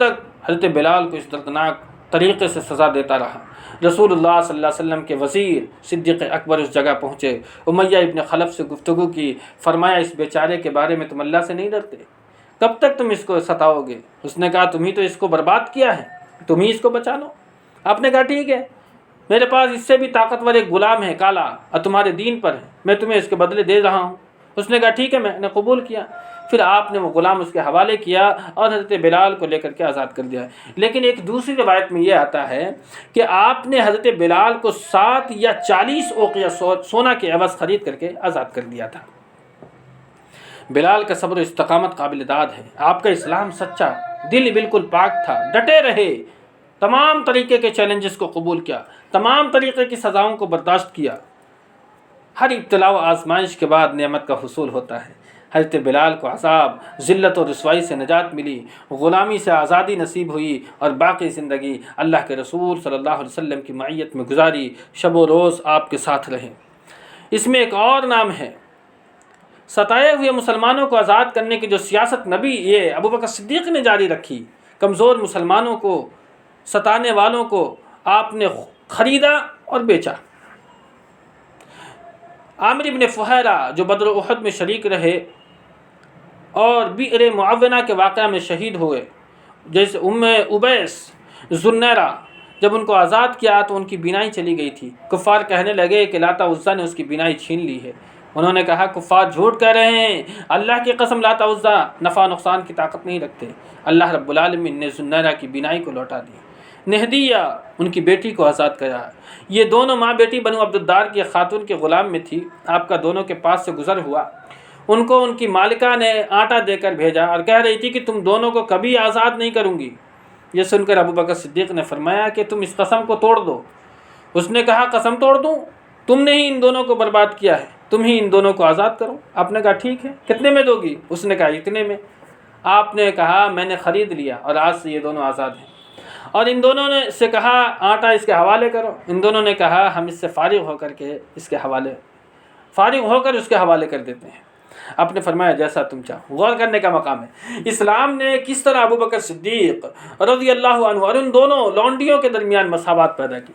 تک حضرت بلال کو اس دردناک طریقے سے سزا دیتا رہا۔ رسول اللہ صلی اللہ علیہ وسلم کے وزیر صدیق اکبر اس جگہ پہنچے، امیہ ابن خلف سے گفتگو کی، فرمایا اس بیچارے کے بارے میں تم اللہ سے نہیں ڈرتے؟ کب تک تم اس کو ستاؤ گے؟ اس نے کہا تم ہی تو اس کو برباد کیا ہے، تم ہی اس کو بچا لو۔ آپ نے کہا ٹھیک ہے، میرے پاس اس سے بھی طاقتور ایک غلام ہے کالا، اور تمہارے دین پر ہے، میں تمہیں اس کے بدلے دے رہا ہوں۔ اس نے کہا ٹھیک ہے، میں نے قبول کیا۔ پھر آپ نے وہ غلام اس کے حوالے کیا اور حضرت بلال کو لے کر کے آزاد کر دیا۔ لیکن ایک دوسری روایت میں یہ آتا ہے کہ آپ نے حضرت بلال کو 7 یا 40 اوقیہ سونا کے عوض خرید کر کے آزاد کر دیا تھا۔ بلال کا صبر و استقامت قابل داد ہے، آپ کا اسلام سچا، دل بالکل پاک تھا، ڈٹے رہے، تمام طریقے کے چیلنجز کو قبول کیا، تمام طریقے کی سزاؤں کو برداشت کیا۔ ہر ابتلا و آزمائش کے بعد نعمت کا حصول ہوتا ہے۔ حضرت بلال کو عذاب، ذلت و رسوائی سے نجات ملی، غلامی سے آزادی نصیب ہوئی اور باقی زندگی اللہ کے رسول صلی اللہ علیہ وسلم کی معیت میں گزاری، شب و روز آپ کے ساتھ رہے۔ اس میں ایک اور نام ہے، ستائے ہوئے مسلمانوں کو آزاد کرنے کی جو سیاست نبی یہ ابوبکر صدیق نے جاری رکھی، کمزور مسلمانوں کو، ستانے والوں کو آپ نے خریدا اور بیچا۔ عامر ابن فہیرہ جو بدر و احد میں شریک رہے اور بئر معونہ کے واقعہ میں شہید ہوئے، جیسے ام ابیس ذوالنیرہ، جب ان کو آزاد کیا تو ان کی بینائی چلی گئی تھی۔ کفار کہنے لگے کہ لاتا عزا نے اس کی بینائی چھین لی ہے۔ انہوں نے کہا کفار جھوٹ کہہ رہے ہیں، اللہ کی قسم لاتا عزا نفع نقصان کی طاقت نہیں رکھتے۔ اللہ رب العالمین نے ذوالنیرہ کی بینائی کو لوٹا دی، نہدیہ ان کی بیٹی کو آزاد کیا۔ یہ دونوں ماں بیٹی بنو عبدالدار کی خاتون کے غلام میں تھی۔ آپ کا دونوں کے پاس سے گزر ہوا، ان کو ان کی مالکہ نے آٹا دے کر بھیجا اور کہہ رہی تھی کہ تم دونوں کو کبھی آزاد نہیں کروں گی۔ یہ سن کر ابوبکر صدیق نے فرمایا کہ تم اس قسم کو توڑ دو۔ اس نے کہا قسم توڑ دوں؟ تم نے ہی ان دونوں کو برباد کیا ہے، تم ہی ان دونوں کو آزاد کرو۔ آپ نے کہا ٹھیک ہے، کتنے میں دو گی؟ اس نے کہا اتنے میں۔ آپ نے کہا میں نے خرید لیا اور آج سے یہ دونوں آزاد ہیں۔ اور ان دونوں نے سے کہا آٹا اس کے حوالے کرو۔ ان دونوں نے کہا ہم اس سے فارغ ہو کر اس کے حوالے کر دیتے ہیں۔ آپ نے فرمایا جیسا تم چاہو۔ غور کرنے کا مقام ہے اسلام نے کس طرح ابوبکر صدیق رضی اللہ عنہ اور ان دونوں لونڈیوں کے درمیان مساوات پیدا کی۔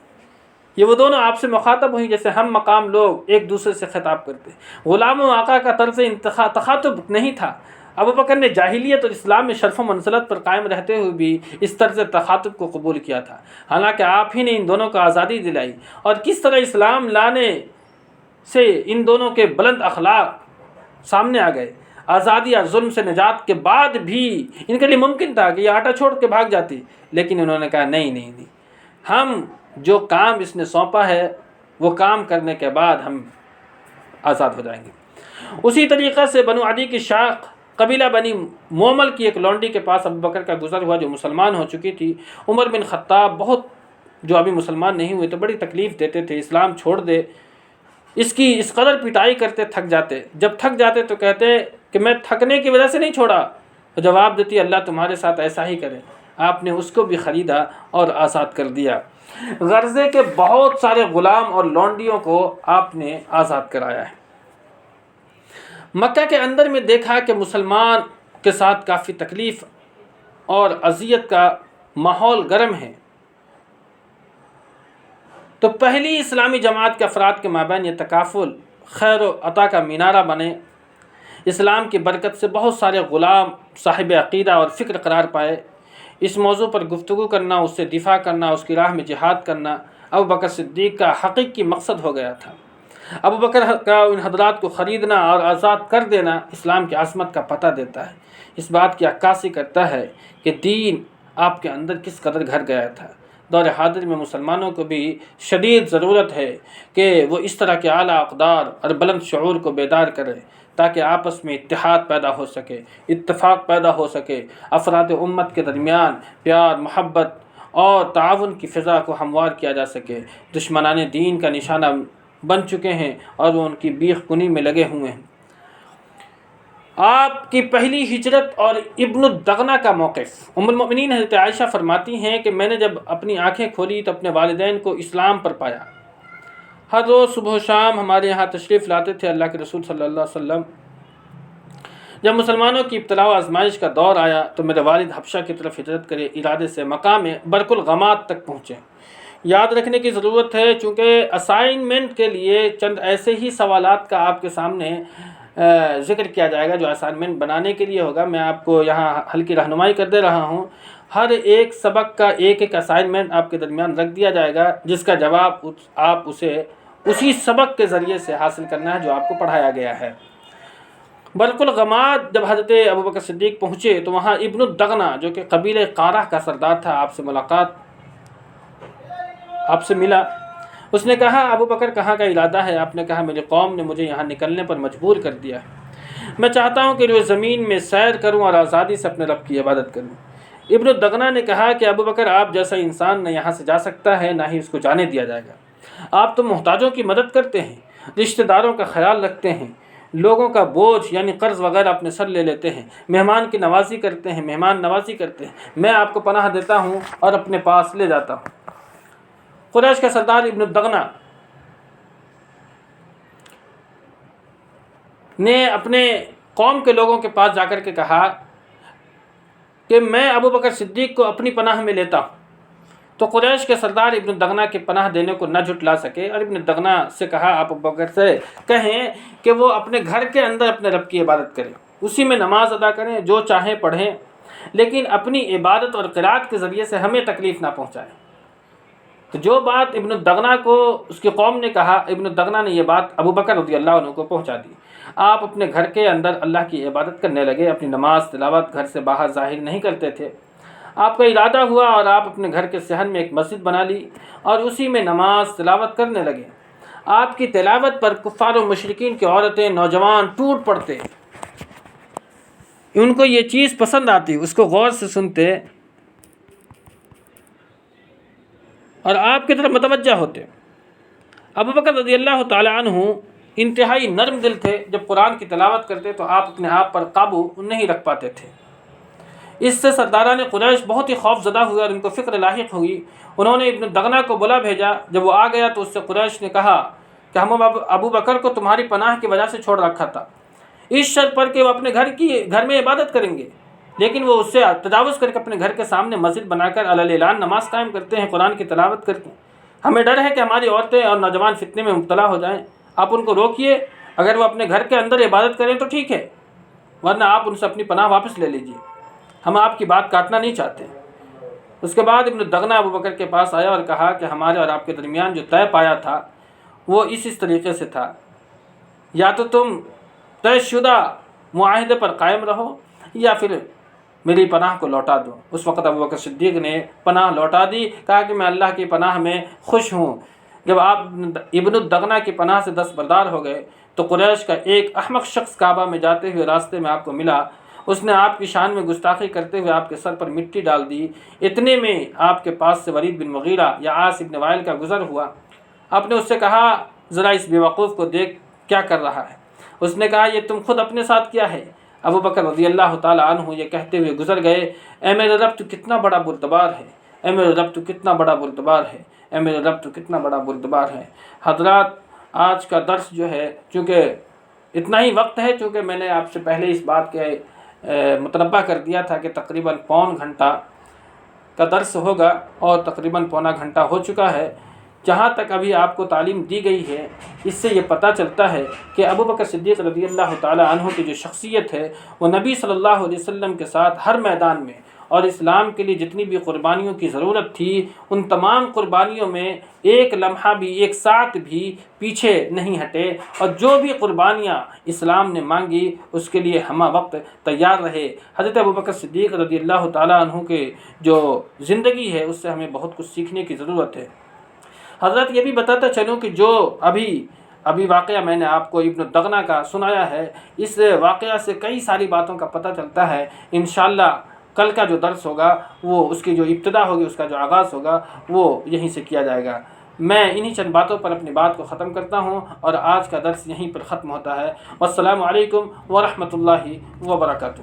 یہ وہ دونوں آپ سے مخاطب ہوئی جیسے ہم مقام لوگ ایک دوسرے سے خطاب کرتے۔ غلام و آقا کا طرز تخاطب نہیں تھا۔ ابوبکر نے جاہلیت اور اسلام میں شرف و منزلت پر قائم رہتے ہوئے بھی اس طرز تخاطب کو قبول کیا تھا، حالانکہ آپ ہی نے ان دونوں کو آزادی دلائی۔ اور کس طرح اسلام لانے سے ان دونوں کے بلند اخلاق سامنے آ گئے۔ آزادی اور ظلم سے نجات کے بعد بھی ان کے لیے ممکن تھا کہ یہ آٹا چھوڑ کے بھاگ جاتی، لیکن انہوں نے کہا نہیں، ہم جو کام اس نے سونپا ہے وہ کام کرنے کے بعد ہم آزاد ہو جائیں گے۔ اسی طریقے سے بنو عدی کی شاخ قبیلہ بنی مومل کی ایک لونڈی کے پاس ابو بکر کا گزر ہوا جو مسلمان ہو چکی تھی۔ عمر بن خطاب بہت، جو ابھی مسلمان نہیں ہوئے تو بڑی تکلیف دیتے تھے، اسلام چھوڑ دے، اس کی اس قدر پٹائی کرتے، تھک جاتے۔ جب تھک جاتے تو کہتے کہ میں تھکنے کی وجہ سے نہیں چھوڑا، تو جواب دیتی اللہ تمہارے ساتھ ایسا ہی کرے۔ آپ نے اس کو بھی خریدا اور آزاد کر دیا۔ غرضے کے بہت سارے غلام اور لونڈیوں کو آپ نے آزاد کرایا ہے۔ مکہ کے اندر میں دیکھا کہ مسلمان کے ساتھ کافی تکلیف اور اذیت کا ماحول گرم ہے، تو پہلی اسلامی جماعت کے افراد کے مابین یہ تکافل خیر و عطا کا مینارہ بنے۔ اسلام کی برکت سے بہت سارے غلام صاحب عقیدہ اور فکر قرار پائے۔ اس موضوع پر گفتگو کرنا، اس سے دفاع کرنا، اس کی راہ میں جہاد کرنا ابو بکر صدیق کا حقیقی مقصد ہو گیا تھا۔ ابو بکر کا ان حضرات کو خریدنا اور آزاد کر دینا اسلام کی عظمت کا پتہ دیتا ہے، اس بات کی عکاسی کرتا ہے کہ دین آپ کے اندر کس قدر گھر گیا تھا۔ دور حاضر میں مسلمانوں کو بھی شدید ضرورت ہے کہ وہ اس طرح کے اعلیٰ اقدار اور بلند شعور کو بیدار کرے تاکہ آپس میں اتحاد پیدا ہو سکے، اتفاق پیدا ہو سکے، افراد امت کے درمیان پیار، محبت اور تعاون کی فضا کو ہموار کیا جا سکے۔ دشمنان دین کا نشانہ بن چکے ہیں اور وہ ان کی بیخ کنی میں لگے ہوئے ہیں۔ آپ کی پہلی ہجرت اور ابن الدغنہ کا موقف۔ ام المؤمنین حضرت عائشہ فرماتی ہیں کہ میں نے جب اپنی آنکھیں کھولی تو اپنے والدین کو اسلام پر پایا۔ ہر روز صبح و شام ہمارے یہاں تشریف لاتے تھے اللہ کے رسول صلی اللہ علیہ وسلم۔ جب مسلمانوں کی ابتلا و آزمائش کا دور آیا تو میرے والد حبشہ کی طرف ہجرت کرے ارادے سے مقام برق الغمات تک پہنچے۔ یاد رکھنے کی ضرورت ہے چونکہ اسائنمنٹ کے لیے چند ایسے ہی سوالات کا آپ کے سامنے ذکر کیا جائے گا جو اسائنمنٹ بنانے کے لیے ہوگا۔ میں آپ کو یہاں ہلکی رہنمائی کر دے رہا ہوں۔ ہر ایک سبق کا ایک ایک اسائنمنٹ آپ کے درمیان رکھ دیا جائے گا جس کا جواب آپ اسے اسی سبق کے ذریعے سے حاصل کرنا ہے جو آپ کو پڑھایا گیا ہے۔ برق الغمات جب حضرت ابوبکر صدیق پہنچے تو وہاں ابن الدغنہ جو کہ قبیلہ قارہ کا سردار تھا آپ سے ملا۔ اس نے کہا ابو بکر کہاں کا ارادہ ہے؟ آپ نے کہا میری قوم نے مجھے یہاں نکلنے پر مجبور کر دیا ہے، میں چاہتا ہوں کہ روئے زمین میں سیر کروں اور آزادی سے اپنے رب کی عبادت کروں۔ ابن الدغنہ نے کہا کہ ابو بکر آپ جیسا انسان نہ یہاں سے جا سکتا ہے نہ ہی اس کو جانے دیا جائے گا۔ آپ تو محتاجوں کی مدد کرتے ہیں، رشتہ داروں کا خیال رکھتے ہیں، لوگوں کا بوجھ یعنی قرض وغیرہ اپنے سر لے لیتے ہیں، مہمان کی نوازی کرتے ہیں، مہمان نوازی کرتے ہیں، میں آپ کو پناہ دیتا ہوں اور اپنے پاس لے جاتا ہوں۔ قریش کا سردار ابن الدغنہ نے اپنے قوم کے لوگوں کے پاس جا کر کے کہا کہ میں ابو بکر صدیق کو اپنی پناہ میں لیتا ہوں۔ تو قریش کے سردار ابن الدغنہ کی پناہ دینے کو نہ جھٹلا سکے اور ابن الدغنہ سے کہا آپ ابو بکر سے کہیں کہ وہ اپنے گھر کے اندر اپنے رب کی عبادت کریں، اسی میں نماز ادا کریں، جو چاہیں پڑھیں، لیکن اپنی عبادت اور قرات کے ذریعے سے ہمیں تکلیف نہ پہنچائیں۔ تو جو بات ابن الدغنہ کو اس کی قوم نے کہا، ابن الدغنہ نے یہ بات ابو بکر رضی اللہ عنہ کو پہنچا دی۔ آپ اپنے گھر کے اندر اللہ کی عبادت کرنے لگے، اپنی نماز تلاوت گھر سے باہر ظاہر نہیں کرتے تھے۔ آپ کا ارادہ ہوا اور آپ اپنے گھر کے صحن میں ایک مسجد بنا لی اور اسی میں نماز تلاوت کرنے لگے۔ آپ کی تلاوت پر کفار و مشرکین کی عورتیں، نوجوان ٹوٹ پڑتے، ان کو یہ چیز پسند آتی، اس کو غور سے سنتے اور آپ کی طرف متوجہ ہوتے۔ ابو بکر رضی اللہ تعالی عنہ انتہائی نرم دل تھے، جب قرآن کی تلاوت کرتے تو آپ اپنے آپ پر قابو نہیں رکھ پاتے تھے۔ اس سے سرداران قریش بہت ہی خوف زدہ ہوئے اور ان کو فکر لاحق ہوئی۔ انہوں نے ابن الدغنہ کو بلا بھیجا۔ جب وہ آ گیا تو اس سے قریش نے کہا کہ ہم ابو بکر کو تمہاری پناہ کی وجہ سے چھوڑ رکھا تھا، اس شرط پر کہ وہ اپنے گھر میں عبادت کریں گے، لیکن وہ اس سے تجاوز کر کے اپنے گھر کے سامنے مسجد بنا کر علی الاعلان نماز قائم کرتے ہیں، قرآن کی تلاوت کرتے ہیں۔ ہمیں ڈر ہے کہ ہماری عورتیں اور نوجوان فتنے میں مبتلا ہو جائیں، آپ ان کو روکیے، اگر وہ اپنے گھر کے اندر عبادت کریں تو ٹھیک ہے، ورنہ آپ ان سے اپنی پناہ واپس لے لیجیے، ہم آپ کی بات کاٹنا نہیں چاہتے۔ اس کے بعد ابن الدغنہ ابو بکر کے پاس آیا اور کہا کہ ہمارے اور آپ کے درمیان جو طے پایا تھا وہ اس طریقے سے تھا، یا تو تم طے شدہ معاہدے پر قائم رہو یا پھر میری پناہ کو لوٹا دو۔ اس وقت ابو بکر صدیق نے پناہ لوٹا دی، کہا کہ میں اللہ کی پناہ میں خوش ہوں۔ جب آپ ابن الدغنہ کی پناہ سے دستبردار ہو گئے تو قریش کا ایک احمق شخص کعبہ میں جاتے ہوئے راستے میں آپ کو ملا اس نے آپ کی شان میں گستاخی کرتے ہوئے آپ کے سر پر مٹی ڈال دی۔ اتنے میں آپ کے پاس سے ولید بن مغیرہ یا عاص بن وائل کا گزر ہوا۔ آپ نے اس سے کہا ذرا اس بیوقوف کو دیکھ کیا کر رہا ہے۔ اس نے کہا یہ تم خود اپنے ساتھ کیا ہے۔ ابو بکر رضی اللہ تعالیٰ عنہ یہ کہتے ہوئے گزر گئے، اے میرے رب تو کتنا بڑا بردبار ہے، اے میرے رب تو کتنا بڑا بردبار ہے، اے میرے رب تو کتنا بڑا بردبار ہے۔ حضرات آج کا درس جو ہے، چونکہ اتنا ہی وقت ہے، چونکہ میں نے آپ سے پہلے اس بات کے متنبہ کر دیا تھا کہ تقریباً پون گھنٹہ کا درس ہوگا اور تقریباً پونا گھنٹہ ہو چکا ہے۔ جہاں تک ابھی آپ کو تعلیم دی گئی ہے، اس سے یہ پتہ چلتا ہے کہ ابو بکر صدیق رضی اللہ تعالیٰ عنہ کی جو شخصیت ہے وہ نبی صلی اللہ علیہ وسلم کے ساتھ ہر میدان میں اور اسلام کے لیے جتنی بھی قربانیوں کی ضرورت تھی ان تمام قربانیوں میں ایک لمحہ بھی، ایک ساتھ بھی پیچھے نہیں ہٹے، اور جو بھی قربانیاں اسلام نے مانگی اس کے لیے ہمہ وقت تیار رہے۔ حضرت ابوبکر صدیق رضی اللہ تعالیٰ عنہ کے جو زندگی ہے اس سے ہمیں بہت کچھ سیکھنے کی ضرورت ہے۔ حضرت یہ بھی بتاتا چلوں کہ جو ابھی واقعہ میں نے آپ کو ابن الدغنہ کا سنایا ہے، اس واقعہ سے کئی ساری باتوں کا پتہ چلتا ہے۔ انشاءاللہ کل کا جو درس ہوگا وہ اس کی جو ابتدا ہوگی، اس کا جو آغاز ہوگا وہ یہیں سے کیا جائے گا۔ میں انہی چند باتوں پر اپنی بات کو ختم کرتا ہوں اور آج کا درس یہیں پر ختم ہوتا ہے۔ والسلام علیکم ورحمۃ اللہ وبرکاتہ۔